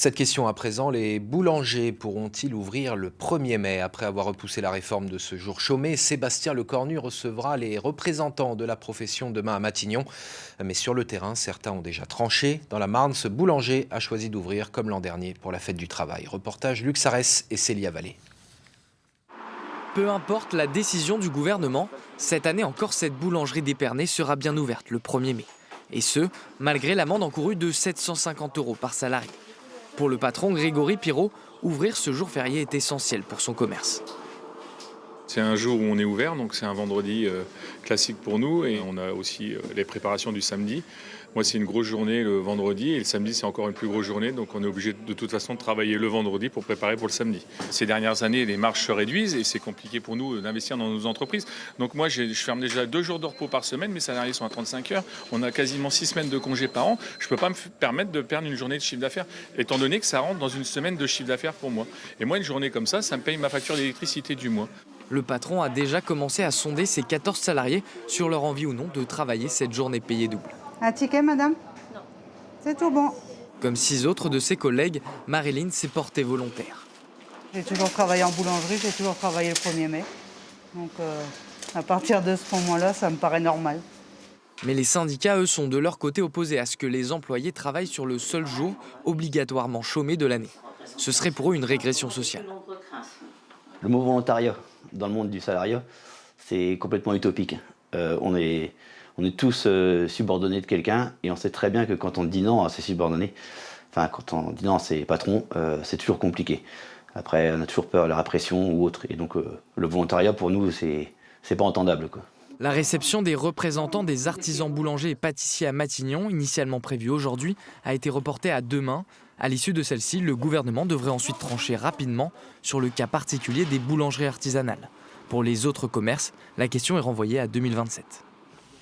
Cette question à présent, les boulangers pourront-ils ouvrir le 1er mai? Après avoir repoussé la réforme de ce jour chômé, Sébastien Lecornu recevra les représentants de la profession demain à Matignon. Mais sur le terrain, certains ont déjà tranché. Dans la Marne, ce boulanger a choisi d'ouvrir comme l'an dernier pour la fête du travail. Reportage Luc Sarès et Célia Vallée. Peu importe la décision du gouvernement, cette année encore cette boulangerie d'Épernay sera bien ouverte le 1er mai. Et ce, malgré l'amende encourue de 750 € par salarié. Pour le patron Grégory Pirot, ouvrir ce jour férié est essentiel pour son commerce. C'est un jour où on est ouvert, donc c'est un vendredi classique pour nous et on a aussi les préparations du samedi. Moi, c'est une grosse journée le vendredi et le samedi, c'est encore une plus grosse journée, donc on est obligé de toute façon de travailler le vendredi pour préparer pour le samedi. Ces dernières années, les marges se réduisent et c'est compliqué pour nous d'investir dans nos entreprises. Donc moi, je ferme déjà 2 jours de repos par semaine, mes salariés sont à 35 heures, on a quasiment 6 semaines de congés par an. Je ne peux pas me permettre de perdre une journée de chiffre d'affaires, étant donné que ça rentre dans une semaine de chiffre d'affaires pour moi. Et moi, une journée comme ça me paye ma facture d'électricité du mois. Le patron a déjà commencé à sonder ses 14 salariés sur leur envie ou non de travailler cette journée payée double. Un ticket, madame? Non. C'est tout bon. Comme 6 autres de ses collègues, Marilyn s'est portée volontaire. J'ai toujours travaillé en boulangerie, j'ai toujours travaillé le 1er mai. Donc à partir de ce moment-là, ça me paraît normal. Mais les syndicats, eux, sont de leur côté opposés à ce que les employés travaillent sur le seul jour obligatoirement chômé de l'année. Ce serait pour eux une régression sociale. Le mot volontariat dans le monde du salariat, c'est complètement utopique. On est tous subordonnés de quelqu'un et on sait très bien que quand on dit non à ses subordonnés, enfin quand on dit non à ses patrons, c'est toujours compliqué. Après, on a toujours peur de la répression ou autre. Et donc le volontariat pour nous, c'est pas entendable, quoi. La réception des représentants des artisans boulangers et pâtissiers à Matignon, initialement prévue aujourd'hui, a été reportée à demain. À l'issue de celle-ci, le gouvernement devrait ensuite trancher rapidement sur le cas particulier des boulangeries artisanales. Pour les autres commerces, la question est renvoyée à 2027.